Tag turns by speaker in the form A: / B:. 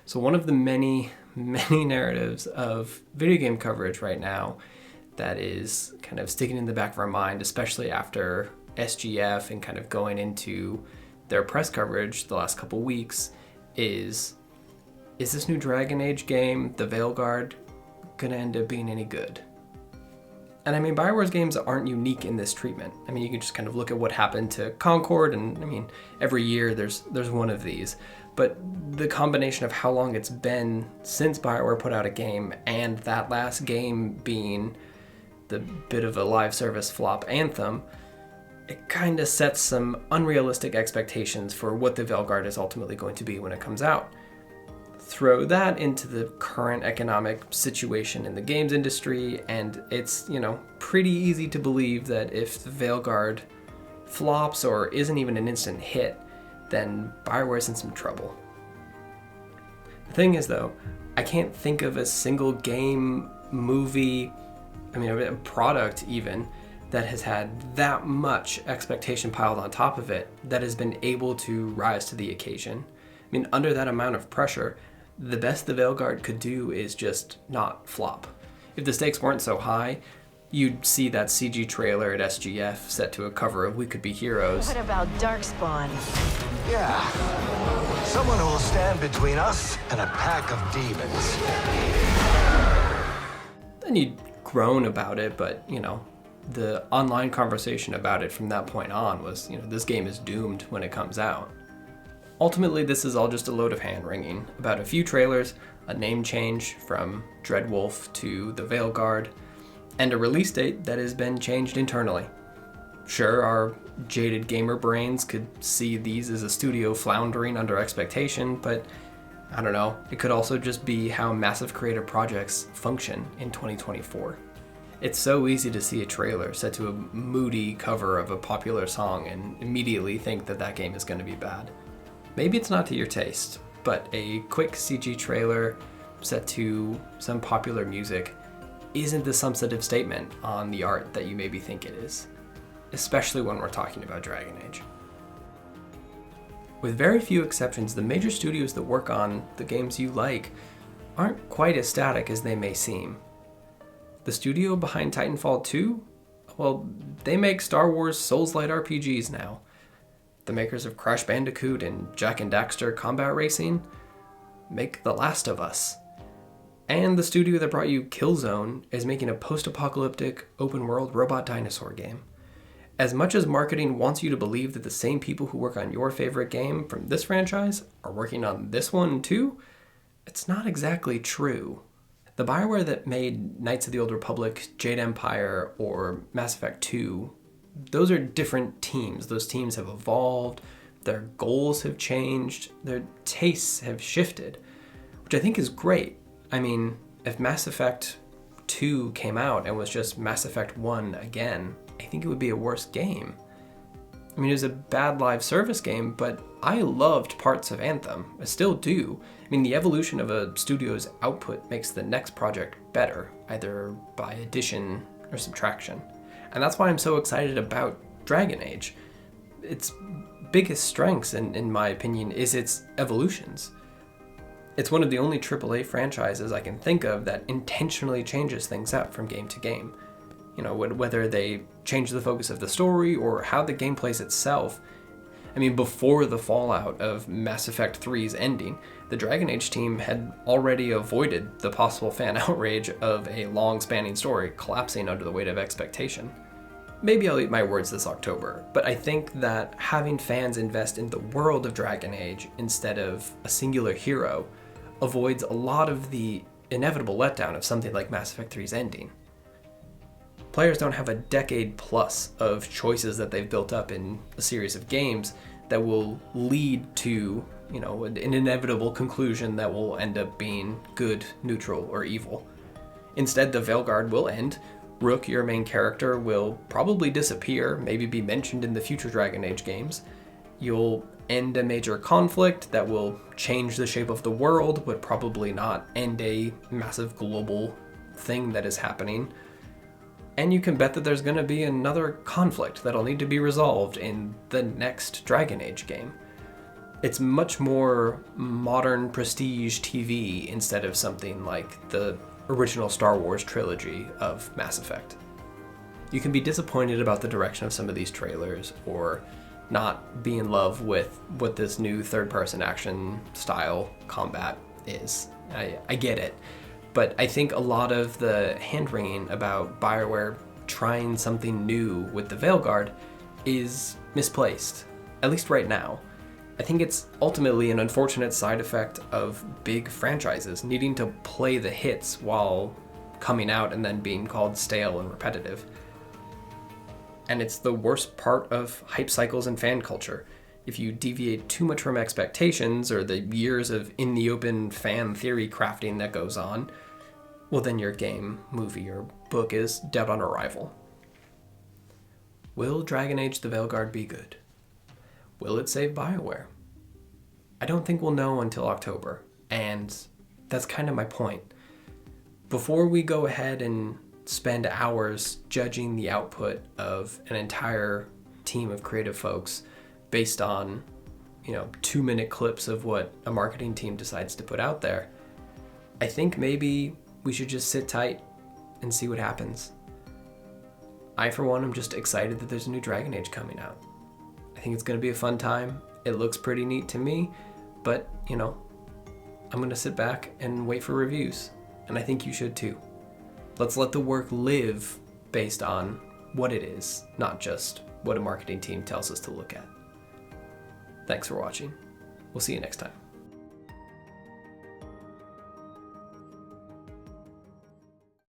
A: So one of the many, many narratives of video game coverage right now that is kind of sticking in the back of our mind, especially after SGF and kind of going into their press coverage the last couple weeks, is this new Dragon Age game, the Veilguard, gonna end up being any good? And I mean, BioWare's games aren't unique in this treatment. I mean, you can just kind of look at what happened to Concord, and I mean, every year there's one of these. But the combination of how long it's been since BioWare put out a game, and that last game being the bit of a live service flop Anthem, it kind of sets some unrealistic expectations for what the Veilguard is ultimately going to be when it comes out. Throw that into the current economic situation in the games industry, and it's, pretty easy to believe that if the Veilguard flops or isn't even an instant hit, then BioWare's in some trouble. The thing is, though, I can't think of a single game, movie, a product even, that has had that much expectation piled on top of it that has been able to rise to the occasion. Under that amount of pressure, the best the Veilguard could do is just not flop. If the stakes weren't so high, you'd see that CG trailer at SGF set to a cover of We Could Be Heroes.
B: What about Darkspawn?
C: Yeah, someone who will stand between us and a pack of demons.
A: Then you'd groan about it, but, the online conversation about it from that point on was, this game is doomed when it comes out. Ultimately, this is all just a load of hand-wringing about a few trailers, a name change from Dreadwolf to the Veilguard, and a release date that has been changed internally. Sure, our jaded gamer brains could see these as a studio floundering under expectation, but I don't know, it could also just be how massive creative projects function in 2024. It's so easy to see a trailer set to a moody cover of a popular song and immediately think that game is going to be bad. Maybe it's not to your taste, but a quick CG trailer set to some popular music isn't the substantive statement on the art that you maybe think it is, especially when we're talking about Dragon Age. With very few exceptions, the major studios that work on the games you like aren't quite as static as they may seem. The studio behind Titanfall 2? Well, they make Star Wars Souls-like RPGs now. The makers of Crash Bandicoot and Jak and Daxter Combat Racing make The Last of Us. And the studio that brought you Killzone is making a post-apocalyptic, open-world robot dinosaur game. As much as marketing wants you to believe that the same people who work on your favorite game from this franchise are working on this one too, it's not exactly true. The BioWare that made Knights of the Old Republic, Jade Empire, or Mass Effect 2, those are different teams. Those teams have evolved, their goals have changed, their tastes have shifted, which I think is great. If Mass Effect 2 came out and was just Mass Effect 1 again, I think it would be a worse game. It was a bad live service game, but I loved parts of Anthem. I still do. The evolution of a studio's output makes the next project better, either by addition or subtraction. And that's why I'm so excited about Dragon Age. Its biggest strengths, in my opinion, is its evolutions. It's one of the only AAA franchises I can think of that intentionally changes things up from game to game. Whether they change the focus of the story or how the game plays itself. Before the fallout of Mass Effect 3's ending, the Dragon Age team had already avoided the possible fan outrage of a long-spanning story collapsing under the weight of expectation. Maybe I'll eat my words this October, but I think that having fans invest in the world of Dragon Age instead of a singular hero avoids a lot of the inevitable letdown of something like Mass Effect 3's ending. Players don't have a decade plus of choices that they've built up in a series of games that will lead to, an inevitable conclusion that will end up being good, neutral, or evil. Instead, the Veilguard will end. Rook, your main character, will probably disappear, maybe be mentioned in the future Dragon Age games. You'll end a major conflict that will change the shape of the world, but probably not end a massive global thing that is happening. And you can bet that there's going to be another conflict that'll need to be resolved in the next Dragon Age game. It's much more modern prestige TV instead of something like the original Star Wars trilogy of Mass Effect. You can be disappointed about the direction of some of these trailers or not be in love with what this new third-person action style combat is. I get it. But I think a lot of the hand-wringing about BioWare trying something new with the Veilguard is misplaced, at least right now. I think it's ultimately an unfortunate side effect of big franchises needing to play the hits while coming out and then being called stale and repetitive. And it's the worst part of hype cycles and fan culture. If you deviate too much from expectations or the years of in-the-open fan theory crafting that goes on, well then your game, movie, or book is dead on arrival. Will Dragon Age the Veilguard be good? Will it save BioWare? I don't think we'll know until October, and that's kind of my point. Before we go ahead and spend hours judging the output of an entire team of creative folks based on, 2-minute clips of what a marketing team decides to put out there, I think maybe we should just sit tight and see what happens. I, for one, am just excited that there's a new Dragon Age coming out. I think it's going to be a fun time. It looks pretty neat to me, but, I'm going to sit back and wait for reviews, and I think you should too. Let's let the work live based on what it is, not just what a marketing team tells us to look at. Thanks for watching. We'll see you next time.